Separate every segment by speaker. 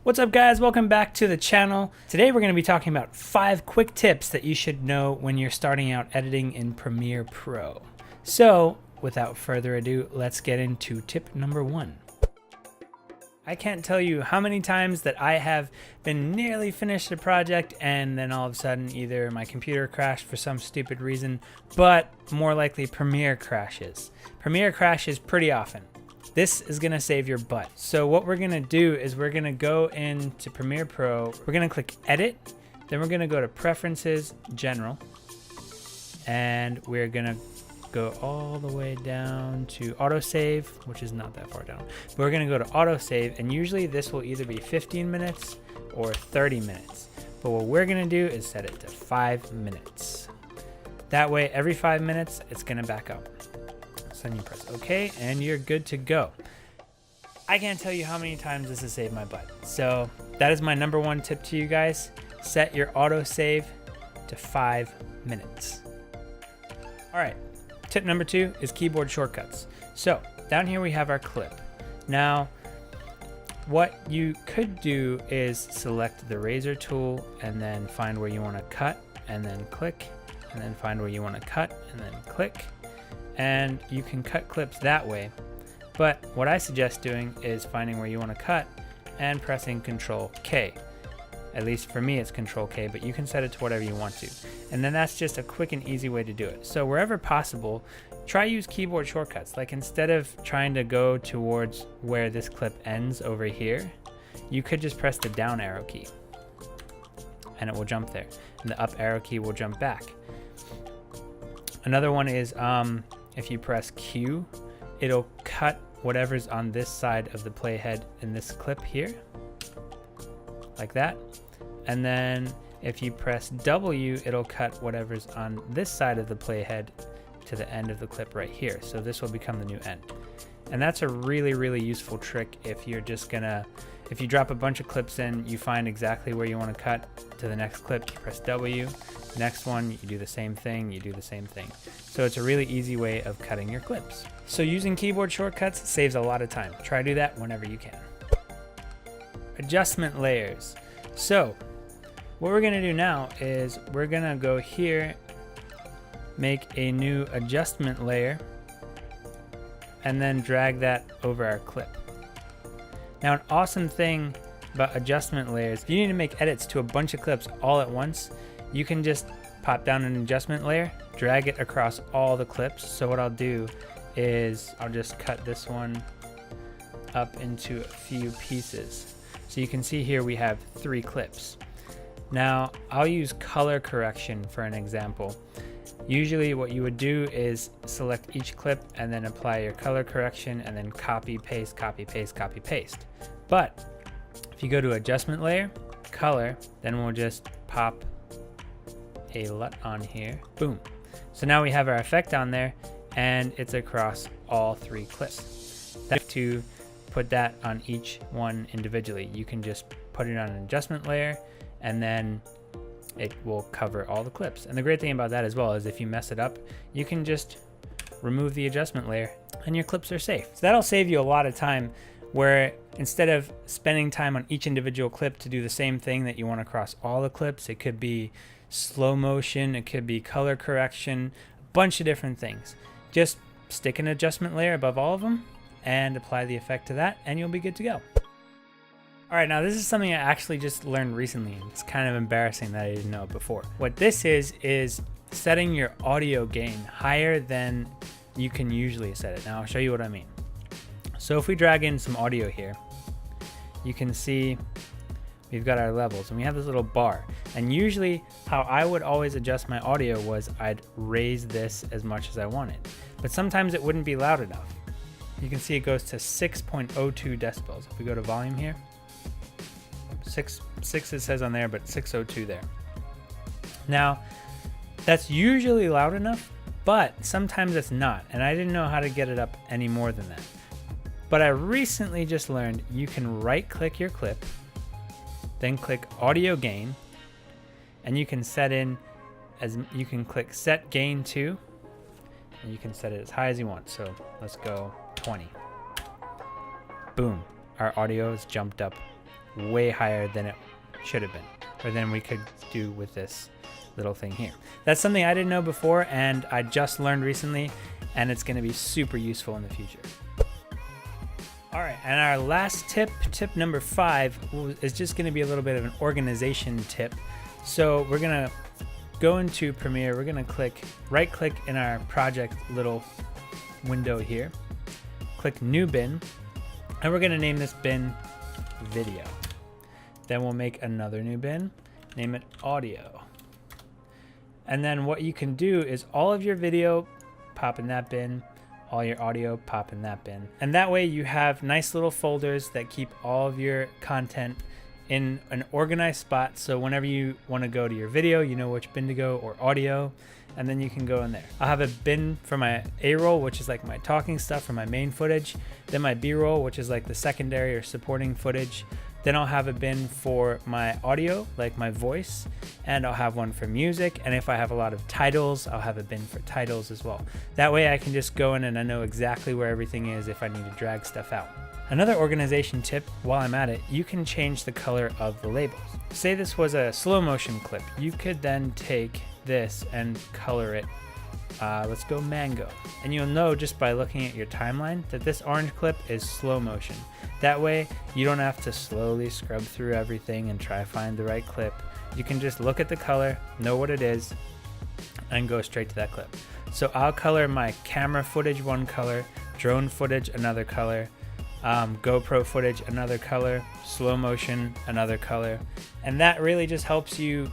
Speaker 1: What's up guys, welcome back to the channel. Today we're going to be talking about 5 quick tips that you should know when you're starting out editing in Premiere Pro. So without further ado, let's get into tip number 1. I can't tell you how many times that I have been nearly finished a project and then all of a sudden either my computer crashed for some stupid reason, but more likely Premiere crashes. Premiere crashes pretty often. This is gonna save your butt. So what we're gonna do is we're gonna go into Premiere Pro, we're gonna click Edit, then we're gonna go to Preferences, General, and we're gonna go all the way down to Autosave, which is not that far down. But we're gonna go to Autosave, and usually this will either be 15 minutes or 30 minutes. But what we're gonna do is set it to 5 minutes. That way, every 5 minutes, it's gonna back up. So then you press OK, and you're good to go. I can't tell you how many times this has saved my butt. So that is my number 1 tip to you guys. Set your autosave to 5 minutes. All right. Tip number 2 is keyboard shortcuts. So down here we have our clip. Now, what you could do is select the razor tool and then find where you want to cut and then click, and then find where you want to cut and then click. And you can cut clips that way. But what I suggest doing is finding where you want to cut and pressing Control K. At least for me it's Control K, but you can set it to whatever you want to. And then that's just a quick and easy way to do it. So wherever possible, try use keyboard shortcuts. Like instead of trying to go towards where this clip ends over here, you could just press the down arrow key and it will jump there. And the up arrow key will jump back. Another one is if you press Q, it'll cut whatever's on this side of the playhead in this clip here, like that. And then if you press W, it'll cut whatever's on this side of the playhead to the end of the clip right here. So this will become the new end. And that's a really, really useful trick if you're just gonna, if you drop a bunch of clips in, you find exactly where you want to cut to the next clip, you press W. Next one, you do the same thing, you do the same thing. So it's a really easy way of cutting your clips. So using keyboard shortcuts saves a lot of time. Try to do that whenever you can. Adjustment layers. So what we're gonna do now is we're gonna go here, make a new adjustment layer, and then drag that over our clip. Now an awesome thing about adjustment layers, if you need to make edits to a bunch of clips all at once, you can just pop down an adjustment layer, drag it across all the clips. So what I'll do is I'll just cut this one up into a few pieces. So you can see here we have 3 clips. Now I'll use color correction for an example. Usually what you would do is select each clip and then apply your color correction and then copy, paste, copy, paste, copy, paste. But if you go to adjustment layer, color, then we'll just pop a LUT on here, boom. So now we have our effect on there and it's across all 3 clips. To put that on each one individually, you can just put it on an adjustment layer and then it will cover all the clips. And the great thing about that as well is if you mess it up, you can just remove the adjustment layer and your clips are safe. So that'll save you a lot of time, where instead of spending time on each individual clip to do the same thing that you want across all the clips, it could be slow motion, it could be color correction, a bunch of different things. Just stick an adjustment layer above all of them and apply the effect to that and you'll be good to go. All right, now this is something I actually just learned recently, and it's kind of embarrassing that I didn't know it before. What this is setting your audio gain higher than you can usually set it. Now I'll show you what I mean. So if we drag in some audio here, you can see we've got our levels and we have this little bar. And usually how I would always adjust my audio was I'd raise this as much as I wanted, but sometimes it wouldn't be loud enough. You can see it goes to 6.02 decibels. If we go to volume here, 6 it says on there, but 602 there. Now that's usually loud enough, but sometimes it's not. And I didn't know how to get it up any more than that. But I recently just learned you can right click your clip, then click audio gain, and you can set in as you can click set gain to, and you can set it as high as you want. So let's go 20. Boom, our audio is jumped up way higher than it should have been, or than we could do with this little thing here. That's something I didn't know before, and I just learned recently, and it's going to be super useful in the future. All right, and our last tip, tip number 5, is just going to be a little bit of an organization tip. So we're going to go into Premiere, we're going to right click in our project little window here, click New Bin, and we're going to name this bin Video. Then we'll make another new bin, name it Audio. And then what you can do is all of your video, pop in that bin, all your audio, pop in that bin. And that way you have nice little folders that keep all of your content in an organized spot, so whenever you want to go to your video, you know which bin to go, or audio, and then you can go in there. I'll have a bin for my A-roll, which is like my talking stuff for my main footage, then my B-roll, which is like the secondary or supporting footage. Then I'll have a bin for my audio, like my voice, and I'll have one for music, and if I have a lot of titles, I'll have a bin for titles as well. That way I can just go in and I know exactly where everything is if I need to drag stuff out. Another organization tip, while I'm at it, you can change the color of the labels. Say this was a slow motion clip. You could then take this and color it, let's go mango. And you'll know just by looking at your timeline that this orange clip is slow motion. That way you don't have to slowly scrub through everything and try to find the right clip. You can just look at the color, know what it is, and go straight to that clip. So I'll color my camera footage one color, drone footage another color, GoPro footage another color, slow motion another color, and that really just helps you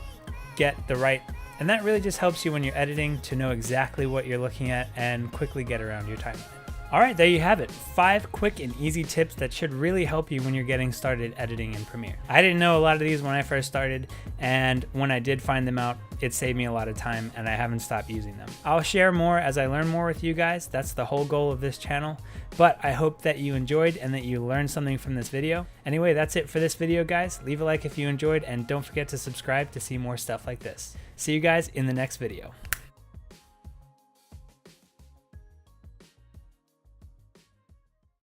Speaker 1: get the right, and that really just helps you when you're editing to know exactly what you're looking at and quickly get around your timeline. All right, there you have it. 5 quick and easy tips that should really help you when you're getting started editing in Premiere. I didn't know a lot of these when I first started, and when I did find them out, it saved me a lot of time, and I haven't stopped using them. I'll share more as I learn more with you guys. That's the whole goal of this channel, but I hope that you enjoyed and that you learned something from this video. Anyway, that's it for this video, guys. Leave a like if you enjoyed, and don't forget to subscribe to see more stuff like this. See you guys in the next video.